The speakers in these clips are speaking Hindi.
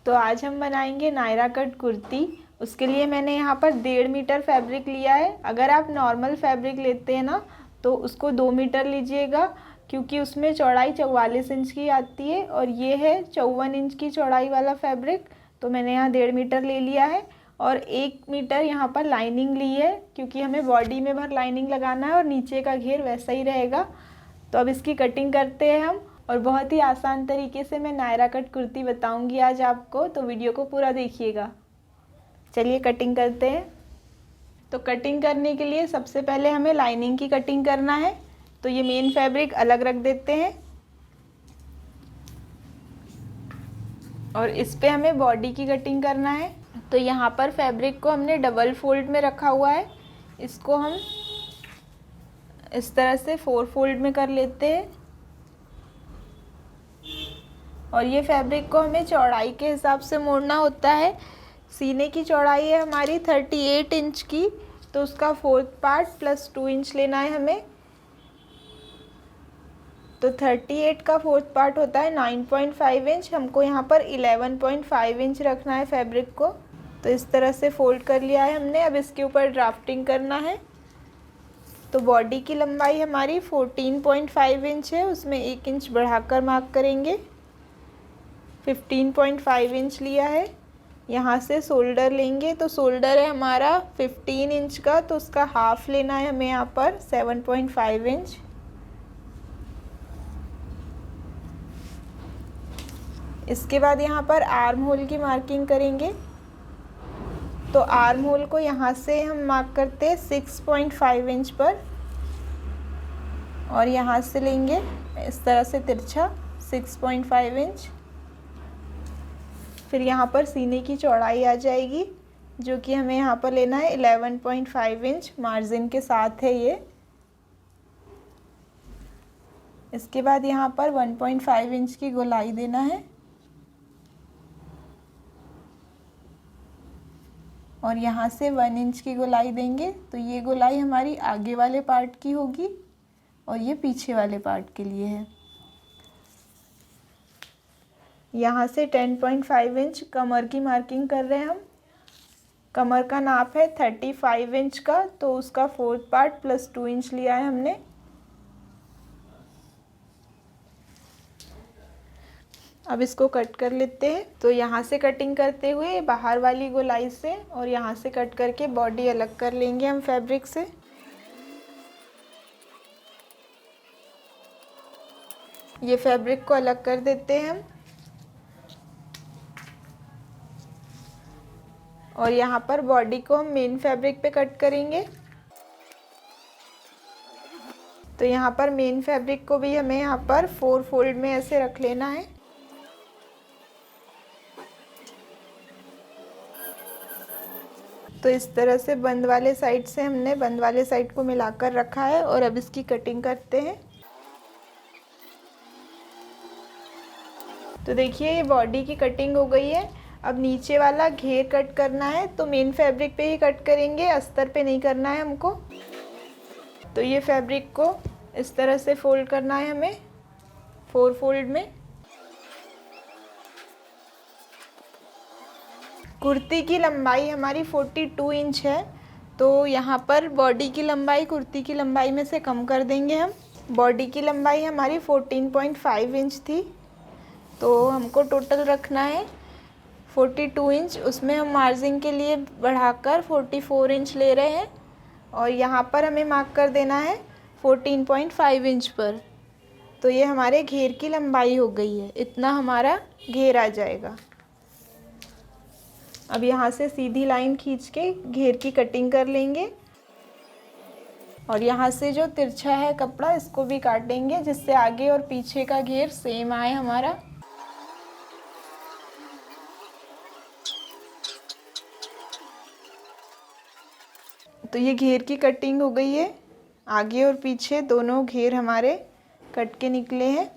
तो आज हम बनाएंगे नायरा कट कुर्ती। उसके लिए मैंने यहाँ पर 1.5 मीटर फैब्रिक लिया है। अगर आप नॉर्मल फैब्रिक लेते हैं ना तो उसको 2 मीटर लीजिएगा, क्योंकि उसमें चौड़ाई 44 इंच की आती है और ये है 54 इंच की चौड़ाई वाला फैब्रिक। तो मैंने यहाँ 1.5 मीटर ले लिया है और 1 मीटर यहाँ पर लाइनिंग ली है, क्योंकि हमें बॉडी में भर लाइनिंग लगाना है और नीचे का घेर वैसा ही रहेगा। तो अब इसकी कटिंग करते हैं हम, और बहुत ही आसान तरीके से मैं नायरा कट कुर्ती बताऊंगी आज आपको, तो वीडियो को पूरा देखिएगा। चलिए कटिंग करते हैं। तो कटिंग करने के लिए सबसे पहले हमें लाइनिंग की कटिंग करना है। तो ये मेन फैब्रिक अलग रख देते हैं और इस पे हमें बॉडी की कटिंग करना है। तो यहाँ पर फैब्रिक को हमने डबल फोल्ड में रखा हुआ है, इसको हम इस तरह से 4 फोल्ड में कर लेते हैं। और ये फैब्रिक को हमें चौड़ाई के हिसाब से मोड़ना होता है। सीने की चौड़ाई है हमारी 38 इंच की, तो उसका 4th पार्ट प्लस 2 इंच लेना है हमें। तो 38 का 4th पार्ट होता है 9.5 इंच, हमको यहाँ पर 11.5 इंच रखना है फैब्रिक को। तो इस तरह से फोल्ड कर लिया है हमने। अब इसके ऊपर ड्राफ्टिंग करना है। तो बॉडी की लंबाई हमारी 14.5 इंच है, उसमें 1 इंच बढ़ाकर मार्क करेंगे। 15.5 इंच लिया है। यहाँ से शोल्डर लेंगे, तो शोल्डर है हमारा 15 इंच का, तो उसका हाफ लेना है हमें यहाँ पर 7.5 इंच। इसके बाद यहाँ पर आर्म होल की मार्किंग करेंगे। तो आर्म होल को यहाँ से हम मार्क करते हैं 6.5 इंच पर, और यहाँ से लेंगे इस तरह से तिरछा 6.5 इंच। फिर यहाँ पर सीने की चौड़ाई आ जाएगी, जो कि हमें यहाँ पर लेना है 11.5 इंच, मार्जिन के साथ है ये। इसके बाद यहाँ पर 1.5 इंच की गोलाई देना है, और यहाँ से 1 इंच की गोलाई देंगे। तो ये गोलाई हमारी आगे वाले पार्ट की होगी और ये पीछे वाले पार्ट के लिए है। यहाँ से 10.5 इंच कमर की मार्किंग कर रहे हैं हम। कमर का नाप है 35 इंच का, तो उसका 4th पार्ट प्लस 2 इंच लिया है हमने। अब इसको कट कर लेते हैं। तो यहाँ से कटिंग करते हुए बाहर वाली गोलाई से और यहाँ से कट करके बॉडी अलग कर लेंगे हम फैब्रिक से। ये फैब्रिक को अलग कर देते हैं हम, और यहाँ पर बॉडी को हम मेन फैब्रिक पे कट करेंगे। तो यहाँ पर मेन फैब्रिक को भी हमें यहाँ पर 4 फोल्ड में ऐसे रख लेना है। तो इस तरह से बंद वाले साइड से हमने बंद वाले साइड को मिलाकर रखा है, और अब इसकी कटिंग करते हैं। तो देखिए ये बॉडी की कटिंग हो गई है। अब नीचे वाला घेर कट करना है, तो मेन फैब्रिक पे ही कट करेंगे, अस्तर पे नहीं करना है हमको। तो ये फैब्रिक को इस तरह से फोल्ड करना है हमें 4 फोल्ड में। कुर्ती की लंबाई हमारी 42 इंच है, तो यहाँ पर बॉडी की लंबाई कुर्ती की लंबाई में से कम कर देंगे हम। बॉडी की लंबाई हमारी 14.5 इंच थी, तो हमको टोटल रखना है 42 इंच। उसमें हम मार्जिन के लिए बढ़ाकर 44 इंच ले रहे हैं, और यहाँ पर हमें मार्क कर देना है 14.5 इंच पर। तो ये हमारे घेर की लंबाई हो गई है, इतना हमारा घेर आ जाएगा। अब यहाँ से सीधी लाइन खींच के घेर की कटिंग कर लेंगे, और यहाँ से जो तिरछा है कपड़ा इसको भी काटेंगे, जिससे आगे और पीछे का घेर सेम आए हमारा। तो ये घेर की कटिंग हो गई है, आगे और पीछे दोनों घेर हमारे कट के निकले हैं।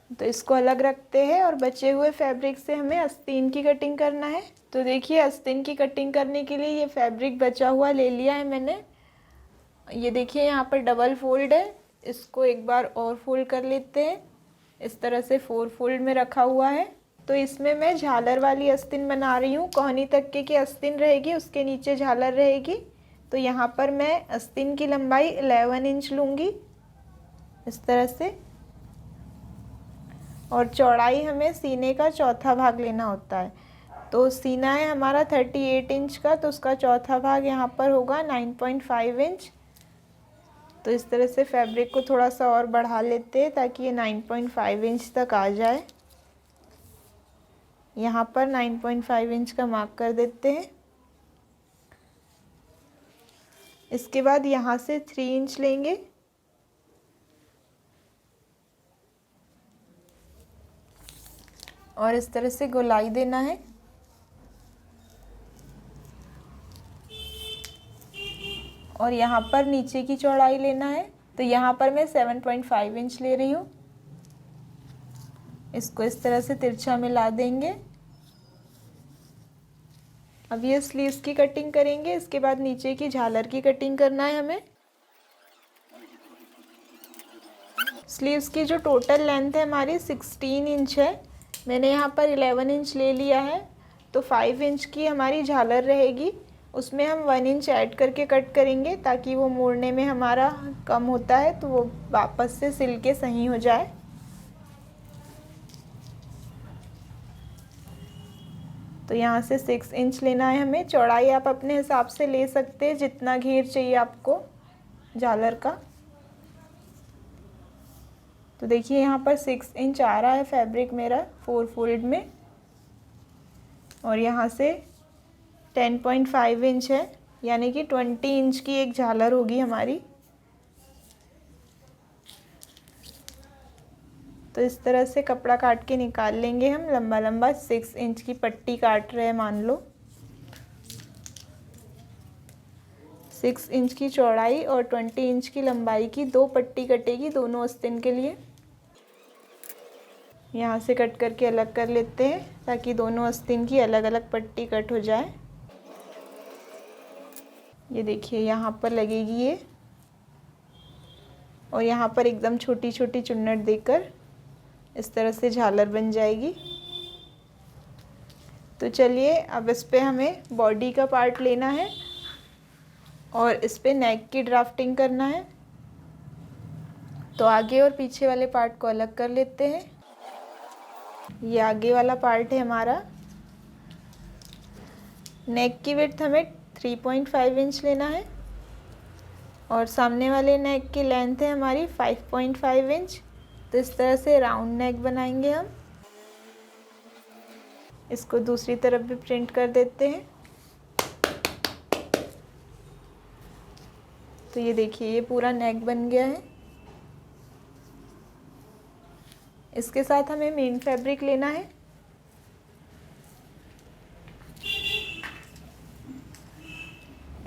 तो इसको अलग रखते हैं, और बचे हुए फैब्रिक से हमें आस्तीन की कटिंग करना है। तो देखिए आस्तीन की कटिंग करने के लिए ये फैब्रिक बचा हुआ ले लिया है मैंने। ये देखिए यहाँ पर डबल फोल्ड है, इसको एक बार और फोल्ड कर लेते हैं। इस तरह से 4 फोल्ड में रखा हुआ है। तो इसमें मैं झालर वाली आस्तीन बना रही हूँ। कोहनी तक्के की आस्तीन रहेगी, उसके नीचे झालर रहेगी। तो यहाँ पर मैं आस्तीन की लंबाई 11 इंच लूँगी इस तरह से, और चौड़ाई हमें सीने का चौथा भाग लेना होता है। तो सीना है हमारा 38 इंच का, तो उसका चौथा भाग यहाँ पर होगा 9.5 इंच। तो इस तरह से फैब्रिक को थोड़ा सा और बढ़ा लेते हैं ताकि ये 9.5 इंच तक आ जाए। यहाँ पर 9.5 इंच का मार्क कर देते हैं। इसके बाद यहाँ से 3 इंच लेंगे और इस तरह से गोलाई देना है। और यहाँ पर नीचे की चौड़ाई लेना है। तो यहाँ पर मैं 7.5 इंच ले रही हूँ। इसको इस तरह से तिरछा मिला देंगे। अब ये स्लीव्स की कटिंग करेंगे। इसके बाद नीचे की झालर की कटिंग करना है हमें। स्लीव्स की जो टोटल लेंथ है हमारी 16 इंच है। मैंने यहाँ पर 11 इंच ले लिया है। तो 5 इंच की हमारी झालर रहेगी, उसमें हम 1 इंच ऐड करके कट करेंगे ताकि वो मोड़ने में हमारा कम होता है तो वो वापस से सिल के सही हो जाए। तो यहाँ से 6 इंच लेना है हमें। चौड़ाई आप अपने हिसाब से ले सकते हैं, जितना घेर चाहिए आपको झालर का। तो देखिए यहाँ पर 6 इंच आ रहा है फैब्रिक मेरा 4 फोल्ड में, और यहाँ से 10.5 इंच है, यानी कि 20 इंच की एक झालर होगी हमारी। तो इस तरह से कपड़ा काट के निकाल लेंगे हम। लंबा लंबा 6 इंच की पट्टी काट रहे हैं मान लो। 6 इंच की चौड़ाई और 20 इंच की लंबाई की 2 पट्टी कटेगी दोनों आस्तीन के लिए। यहाँ से कट करके अलग कर लेते हैं ताकि दोनों आस्तीन की अलग अलग पट्टी कट हो जाए। ये देखिए यहाँ पर लगेगी ये, और यहाँ पर एकदम छोटी छोटी चुन्नट देकर इस तरह से झालर बन जाएगी। तो चलिए अब इस पे हमें बॉडी का पार्ट लेना है और इस पे नेक की ड्राफ्टिंग करना है। तो आगे और पीछे वाले पार्ट को अलग कर लेते हैं। ये आगे वाला पार्ट है हमारा। नेक की विड्थ हमें 3.5 इंच लेना है और सामने वाले नेक की लेंथ है हमारी 5.5 इंच। तो इस तरह से राउंड नेक बनाएंगे हम। इसको दूसरी तरफ भी प्रिंट कर देते हैं। तो ये देखिए ये पूरा नेक बन गया है। इसके साथ हमें मेन फैब्रिक लेना है।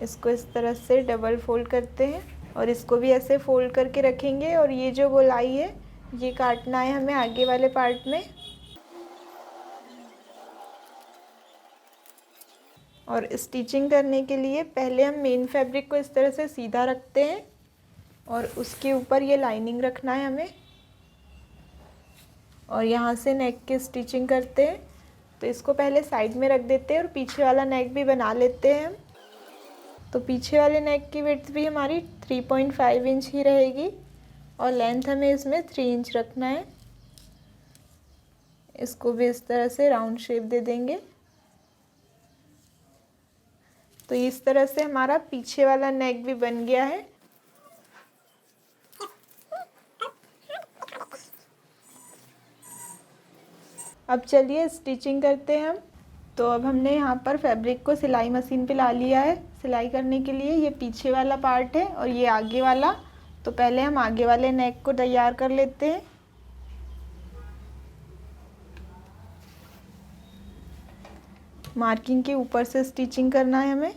इसको इस तरह से डबल फोल्ड करते हैं और इसको भी ऐसे फोल्ड करके रखेंगे, और ये जो गोलाई है ये काटना है हमें आगे वाले पार्ट में। और स्टिचिंग करने के लिए पहले हम मेन फैब्रिक को इस तरह से सीधा रखते हैं और उसके ऊपर ये लाइनिंग रखना है हमें, और यहाँ से नेक की स्टिचिंग करते हैं। तो इसको पहले साइड में रख देते हैं और पीछे वाला नेक भी बना लेते हैं हम। तो पीछे वाले नेक की विड्थ भी हमारी 3.5 इंच ही रहेगी और लेंथ हमें इसमें 3 इंच रखना है। इसको भी इस तरह से राउंड शेप दे देंगे। तो इस तरह से हमारा पीछे वाला नेक भी बन गया है। अब चलिए स्टिचिंग करते हैं हम। तो अब हमने यहाँ पर फैब्रिक को सिलाई मशीन पे ला लिया है सिलाई करने के लिए। ये पीछे वाला पार्ट है और ये आगे वाला। तो पहले हम आगे वाले नेक को तैयार कर लेते हैं। मार्किंग के ऊपर से स्टिचिंग करना है हमें।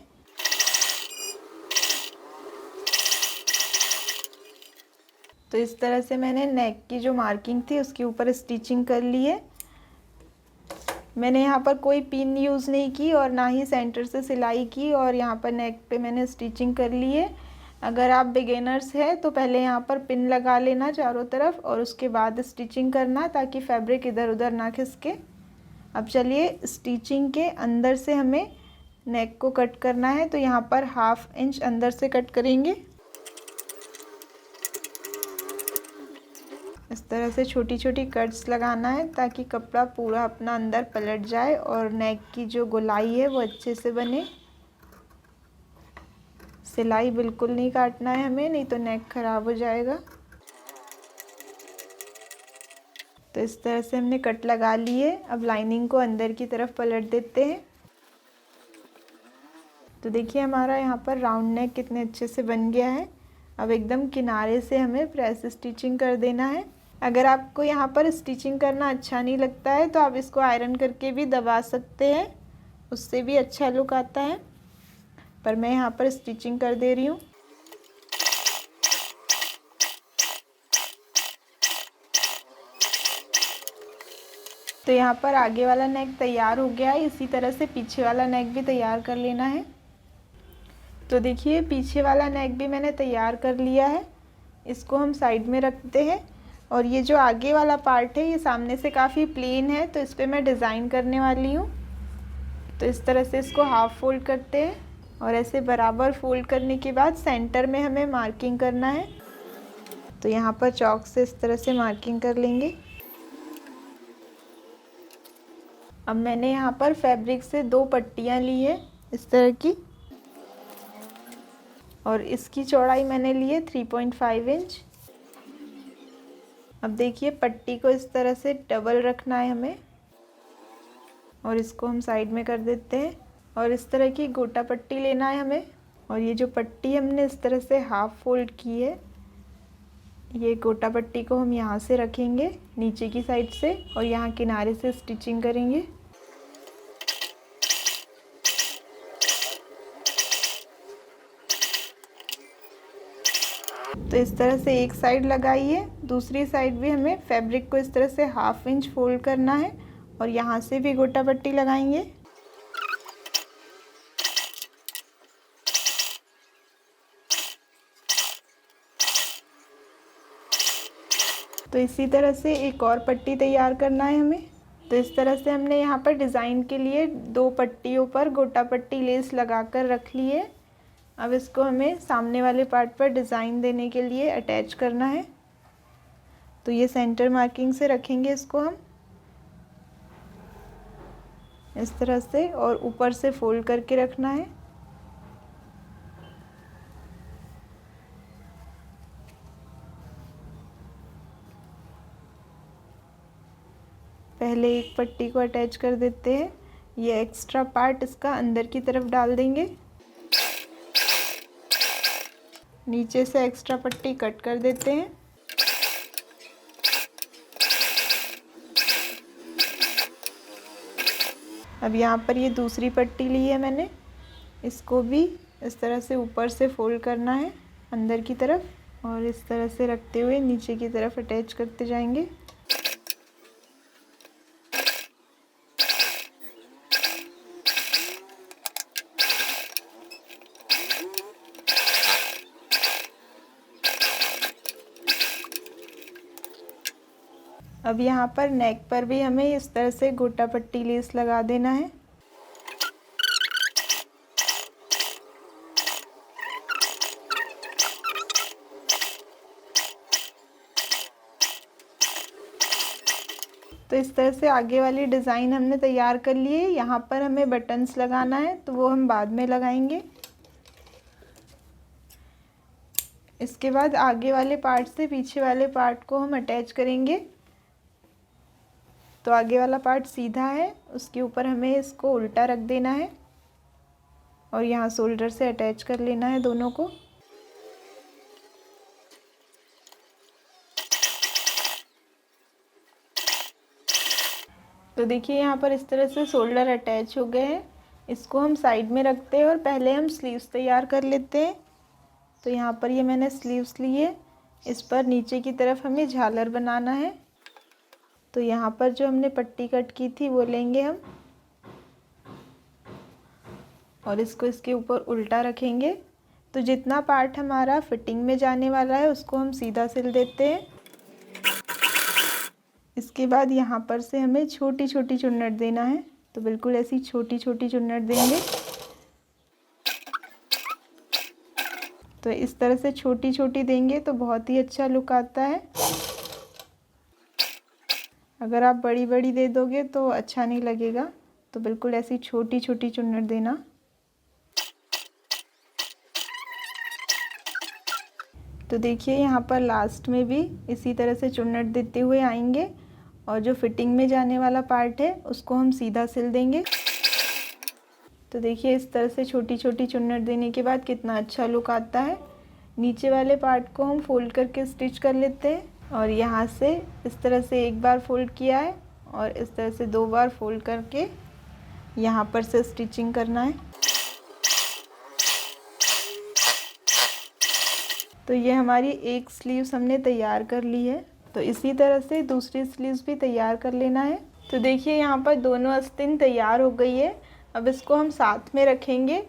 तो इस तरह से मैंने नेक की जो मार्किंग थी उसके ऊपर स्टिचिंग कर ली है। मैंने यहाँ पर कोई पिन यूज़ नहीं की और ना ही सेंटर से सिलाई की, और यहाँ पर नेक पे मैंने स्टिचिंग कर ली है। अगर आप बिगिनर्स हैं तो पहले यहाँ पर पिन लगा लेना चारों तरफ और उसके बाद स्टिचिंग करना ताकि फैब्रिक इधर उधर ना खिसके। अब चलिए स्टिचिंग के अंदर से हमें नेक को कट करना है, तो यहाँ पर 1/2 इंच अंदर से कट करेंगे। इस तरह से छोटी छोटी कट्स लगाना है ताकि कपड़ा पूरा अपना अंदर पलट जाए और नेक की जो गोलाई है वो अच्छे से बने। सिलाई बिल्कुल नहीं काटना है हमें, नहीं तो नेक खराब हो जाएगा। तो इस तरह से हमने कट लगा ली है। अब लाइनिंग को अंदर की तरफ पलट देते हैं। तो देखिए हमारा यहाँ पर राउंड नेक कितने अच्छे से बन गया है। अब एकदम किनारे से हमें प्रेस स्टिचिंग कर देना है। अगर आपको यहाँ पर स्टिचिंग करना अच्छा नहीं लगता है तो आप इसको आयरन करके भी दबा सकते हैं, उससे भी अच्छा लुक आता है, पर मैं यहाँ पर स्टिचिंग कर दे रही हूँ। तो यहाँ पर आगे वाला नेक तैयार हो गया है। इसी तरह से पीछे वाला नेक भी तैयार कर लेना है। तो देखिए पीछे वाला नेक भी मैंने तैयार कर लिया है। इसको हम साइड में रखते हैं और ये जो आगे वाला पार्ट है ये सामने से काफ़ी प्लेन है, तो इस पर मैं डिज़ाइन करने वाली हूँ। तो इस तरह से इसको हाफ फोल्ड करते हैं और ऐसे बराबर फोल्ड करने के बाद सेंटर में हमें मार्किंग करना है। तो यहाँ पर चॉक से इस तरह से मार्किंग कर लेंगे। अब मैंने यहाँ पर फैब्रिक से 2 पट्टियाँ ली है इस तरह की, और इसकी चौड़ाई मैंने ली है 3.5 इंच। अब देखिए पट्टी को इस तरह से डबल रखना है हमें और इसको हम साइड में कर देते हैं। और इस तरह की गोटा पट्टी लेना है हमें, और ये जो पट्टी हमने इस तरह से हाफ फोल्ड की है, ये गोटा पट्टी को हम यहाँ से रखेंगे नीचे की साइड से और यहाँ किनारे से स्टिचिंग करेंगे। तो इस तरह से एक साइड लगाई है, दूसरी साइड भी हमें फैब्रिक को इस तरह से 1/2 इंच फोल्ड करना है और यहाँ से भी गोटा पट्टी लगाएंगे। तो इसी तरह से एक और पट्टी तैयार करना है हमें। तो इस तरह से हमने यहाँ पर डिज़ाइन के लिए 2 पट्टियों पर गोटा पट्टी लेस लगाकर रख ली है। अब इसको हमें सामने वाले पार्ट पर डिज़ाइन देने के लिए अटैच करना है। तो ये सेंटर मार्किंग से रखेंगे इसको हम इस तरह से, और ऊपर से फोल्ड करके रखना है। पहले एक पट्टी को अटैच कर देते हैं। ये एक्स्ट्रा पार्ट इसका अंदर की तरफ डाल देंगे। नीचे से एक्स्ट्रा पट्टी कट कर देते हैं। अब यहाँ पर ये दूसरी पट्टी ली है मैंने, इसको भी इस तरह से ऊपर से फोल्ड करना है अंदर की तरफ और इस तरह से रखते हुए नीचे की तरफ अटैच करते जाएंगे। अब यहाँ पर नेक पर भी हमें इस तरह से गोटा पट्टी लेस लगा देना है। तो इस तरह से आगे वाली डिज़ाइन हमने तैयार कर ली है। यहाँ पर हमें बटन्स लगाना है, तो वो हम बाद में लगाएंगे। इसके बाद आगे वाले पार्ट से पीछे वाले पार्ट को हम अटैच करेंगे। तो आगे वाला पार्ट सीधा है, उसके ऊपर हमें इसको उल्टा रख देना है और यहाँ शोल्डर से अटैच कर लेना है दोनों को। तो देखिए यहाँ पर इस तरह से शोल्डर अटैच हो गए हैं। इसको हम साइड में रखते हैं और पहले हम स्लीव्स तैयार कर लेते हैं। तो यहाँ पर ये मैंने स्लीव्स लिए, इस पर नीचे की तरफ हमें झालर बनाना है। तो यहाँ पर जो हमने पट्टी कट की थी वो लेंगे हम और इसको इसके ऊपर उल्टा रखेंगे। तो जितना पार्ट हमारा फिटिंग में जाने वाला है उसको हम सीधा सिल देते हैं। इसके बाद यहाँ पर से हमें छोटी छोटी चुन्नट देना है, तो बिल्कुल ऐसी छोटी छोटी चुन्नट देंगे। तो इस तरह से छोटी छोटी देंगे तो बहुत ही अच्छा लुक आता है। अगर आप बड़ी बड़ी दे दोगे तो अच्छा नहीं लगेगा, तो बिल्कुल ऐसी छोटी छोटी चुन्नट देना। तो देखिए यहाँ पर लास्ट में भी इसी तरह से चुन्नट देते हुए आएंगे और जो फिटिंग में जाने वाला पार्ट है उसको हम सीधा सिल देंगे। तो देखिए इस तरह से छोटी छोटी चुन्नट देने के बाद कितना अच्छा लुक आता है। नीचे वाले पार्ट को हम फोल्ड करके स्टिच कर लेते हैं और यहाँ से इस तरह से एक बार फोल्ड किया है और इस तरह से 2 बार फोल्ड करके यहाँ पर से स्टिचिंग करना है। तो ये हमारी एक स्लीव्स हमने तैयार कर ली है। तो इसी तरह से दूसरी स्लीव्स भी तैयार कर लेना है। तो देखिए यहाँ पर दोनों आस्तीन तैयार हो गई है। अब इसको हम साथ में रखेंगे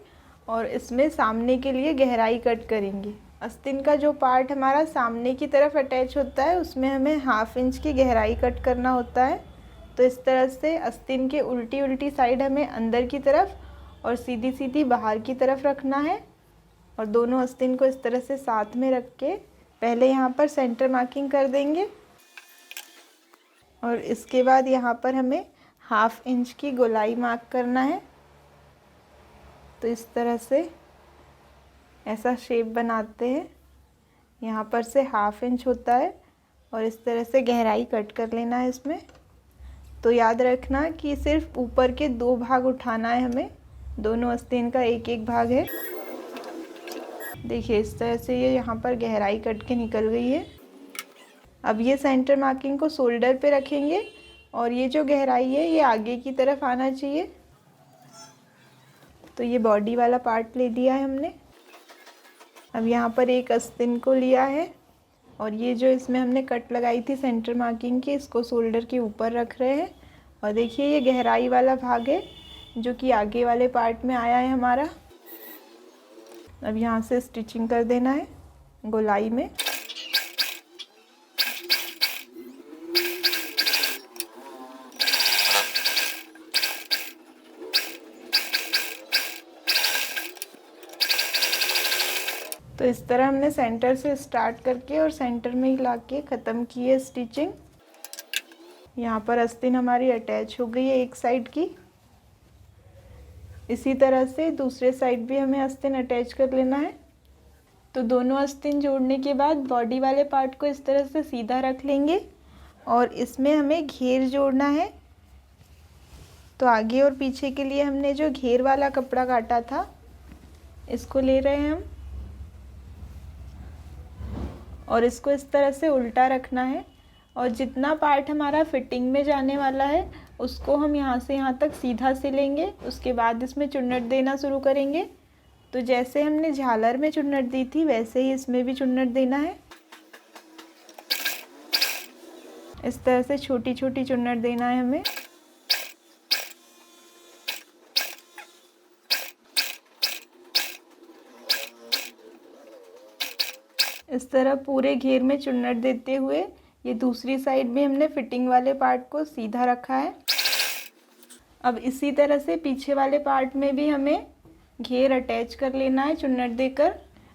और इसमें सामने के लिए गहराई कट करेंगे। आस्तीन का जो पार्ट हमारा सामने की तरफ अटैच होता है उसमें हमें 1/2 इंच की गहराई कट करना होता है। तो इस तरह से आस्तीन के उल्टी उल्टी साइड हमें अंदर की तरफ और सीधी सीधी बाहर की तरफ रखना है और दोनों आस्तीन को इस तरह से साथ में रख के पहले यहाँ पर सेंटर मार्किंग कर देंगे और इसके बाद यहाँ पर हमें 1/2 इंच की गोलाई मार्क करना है। तो इस तरह से ऐसा शेप बनाते हैं। यहाँ पर से 1/2 इंच होता है और इस तरह से गहराई कट कर लेना है इसमें। तो याद रखना कि सिर्फ ऊपर के 2 भाग उठाना है हमें, दोनों आस्तीन का एक एक भाग है। देखिए इस तरह से ये यहाँ पर गहराई कट के निकल गई है। अब ये सेंटर मार्किंग को शोल्डर पे रखेंगे और ये जो गहराई है ये आगे की तरफ आना चाहिए। तो ये बॉडी वाला पार्ट ले लिया है हमने। अब यहाँ पर एक आस्तीन को लिया है और ये जो इसमें हमने कट लगाई थी सेंटर मार्किंग की, इसको शोल्डर के ऊपर रख रहे हैं। और देखिए ये गहराई वाला भाग है जो कि आगे वाले पार्ट में आया है हमारा। अब यहाँ से स्टिचिंग कर देना है गोलाई में। तो इस तरह हमने सेंटर से स्टार्ट करके और सेंटर में ही लाके ख़त्म की है स्टिचिंग। यहाँ पर आस्तीन हमारी अटैच हो गई है एक साइड की। इसी तरह से दूसरे साइड भी हमें आस्तीन अटैच कर लेना है। तो दोनों आस्तीन जोड़ने के बाद बॉडी वाले पार्ट को इस तरह से सीधा रख लेंगे और इसमें हमें घेर जोड़ना है। तो आगे और पीछे के लिए हमने जो घेर वाला कपड़ा काटा था इसको ले रहे हैं हम और इसको इस तरह से उल्टा रखना है और जितना पार्ट हमारा फिटिंग में जाने वाला है उसको हम यहाँ से यहाँ तक सीधा सिलेंगे। उसके बाद इसमें चुन्नट देना शुरू करेंगे। तो जैसे हमने झालर में चुन्नट दी थी वैसे ही इसमें भी चुन्नट देना है। इस तरह से छोटी छोटी चुन्नट देना है हमें। इस तरह पूरे घेर में चुन्नट देते हुए ये दूसरी साइड में हमने फिटिंग वाले पार्ट को सीधा रखा है। अब इसी तरह से पीछे वाले पार्ट में भी हमें घेर अटैच कर लेना है चुन्नट देकर।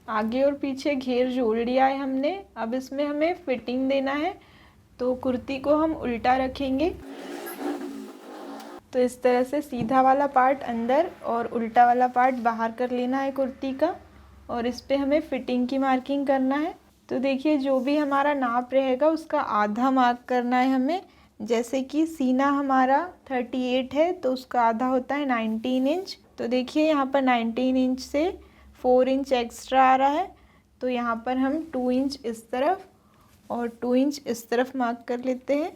आगे और पीछे घेर जोड़ लिया है हमने। अब इसमें हमें फिटिंग देना है। तो कुर्ती को हम उल्टा रखेंगे। तो इस तरह से सीधा वाला पार्ट अंदर और उल्टा वाला पार्ट बाहर कर लेना है कुर्ती का और इस पे हमें फिटिंग की मार्किंग करना है। तो देखिए जो भी हमारा नाप रहेगा उसका आधा मार्क करना है हमें। जैसे कि सीना हमारा 38 है तो उसका आधा होता है 19 इंच। तो देखिए यहाँ पर 19 इंच से 4 इंच एक्स्ट्रा आ रहा है। तो यहाँ पर हम 2 इंच इस तरफ और 2 इंच इस तरफ मार्क कर लेते हैं।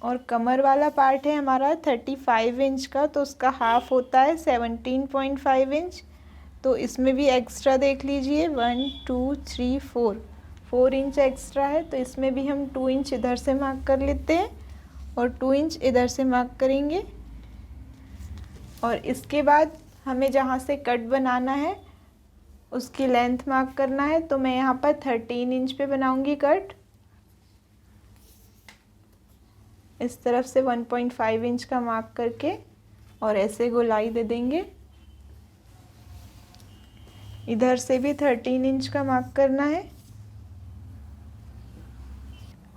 और कमर वाला पार्ट है हमारा 35 इंच का, तो उसका हाफ होता है 17.5 इंच। तो इसमें भी एक्स्ट्रा देख लीजिए 1 2 3 4 इंच एक्स्ट्रा है। तो इसमें भी हम 2 इंच इधर से मार्क कर लेते हैं और 2 इंच इधर से मार्क करेंगे। और इसके बाद हमें जहाँ से कट बनाना है उसकी लेंथ मार्क करना है। तो मैं यहाँ पर 13 इंच पे बनाऊंगी कट। इस तरफ से 1.5 इंच का मार्क करके और ऐसे गोलाई दे देंगे। इधर से भी 13 इंच का मार्क करना है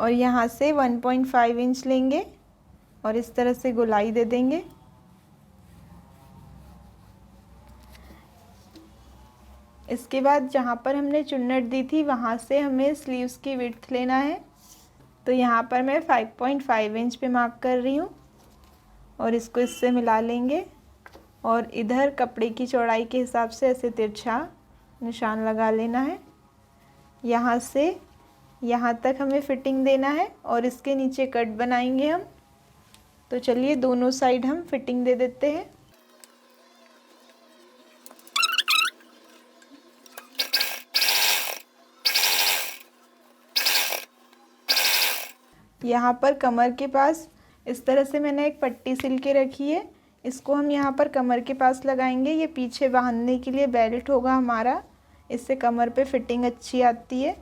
और यहाँ से 1.5 इंच लेंगे और इस तरह से गोलाई दे देंगे। इसके बाद जहाँ पर हमने चुन्नट दी थी वहाँ से हमें स्लीव्स की विड्थ लेना है। तो यहाँ पर मैं 5.5 इंच पे मार्क कर रही हूँ और इसको इससे मिला लेंगे और इधर कपड़े की चौड़ाई के हिसाब से ऐसे तिरछा निशान लगा लेना है। यहाँ से यहाँ तक हमें फिटिंग देना है और इसके नीचे कट बनाएंगे हम। तो चलिए दोनों साइड हम फिटिंग दे देते हैं। यहाँ पर कमर के पास इस तरह से मैंने एक पट्टी सिल के रखी है, इसको हम यहाँ पर कमर के पास लगाएंगे। ये पीछे बांधने के लिए बेल्ट होगा हमारा, इससे कमर पे फिटिंग अच्छी आती है।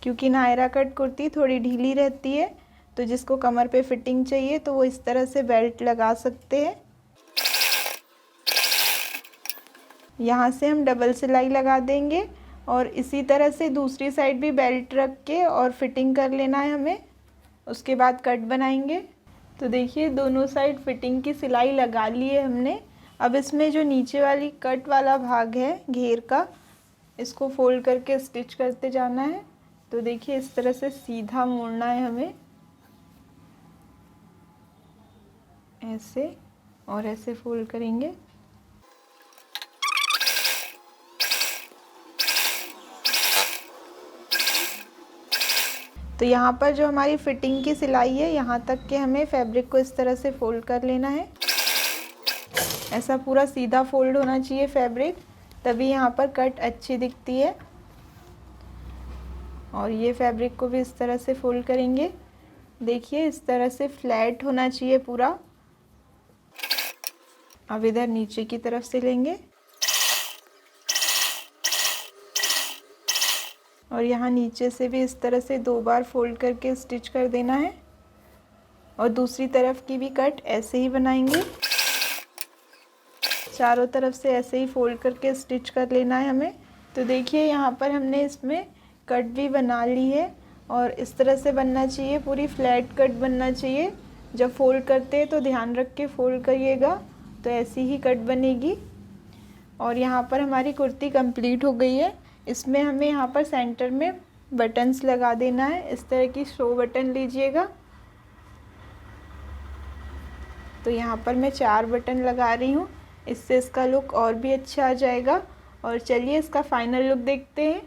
क्योंकि नायरा कट कुर्ती थोड़ी ढीली रहती है, तो जिसको कमर पे फिटिंग चाहिए तो वो इस तरह से बेल्ट लगा सकते हैं। यहाँ से हम डबल सिलाई लगा देंगे और इसी तरह से दूसरी साइड भी बेल्ट रख के और फिटिंग कर लेना है हमें। उसके बाद कट बनाएंगे। तो देखिए दोनों साइड फिटिंग की सिलाई लगा ली है हमने। अब इसमें जो नीचे वाली कट वाला भाग है घेर का, इसको फोल्ड करके स्टिच करते जाना है। तो देखिए इस तरह से सीधा मोड़ना है हमें, ऐसे और ऐसे फोल्ड करेंगे। तो यहाँ पर जो हमारी फिटिंग की सिलाई है यहाँ तक के हमें फैब्रिक को इस तरह से फोल्ड कर लेना है। ऐसा पूरा सीधा फोल्ड होना चाहिए फैब्रिक, तभी यहाँ पर कट अच्छी दिखती है। और ये फैब्रिक को भी इस तरह से फोल्ड करेंगे। देखिए इस तरह से फ्लैट होना चाहिए पूरा। अब इधर नीचे की तरफ से लेंगे और यहाँ नीचे से भी इस तरह से 2 बार फोल्ड करके स्टिच कर देना है और दूसरी तरफ की भी कट ऐसे ही बनाएंगे। चारों तरफ से ऐसे ही फोल्ड करके स्टिच कर लेना है हमें। तो देखिए यहाँ पर हमने इसमें कट भी बना ली है और इस तरह से बनना चाहिए, पूरी फ्लैट कट बनना चाहिए। जब फोल्ड करते हैं तो ध्यान रख के फोल्ड करिएगा, तो ऐसी ही कट बनेगी। और यहाँ पर हमारी कुर्ती कंप्लीट हो गई है। इसमें हमें यहाँ पर सेंटर में बटन्स लगा देना है। इस तरह की शो बटन लीजिएगा। तो यहाँ पर मैं 4 बटन लगा रही हूँ, इससे इसका लुक और भी अच्छा आ जाएगा। और चलिए इसका फाइनल लुक देखते हैं।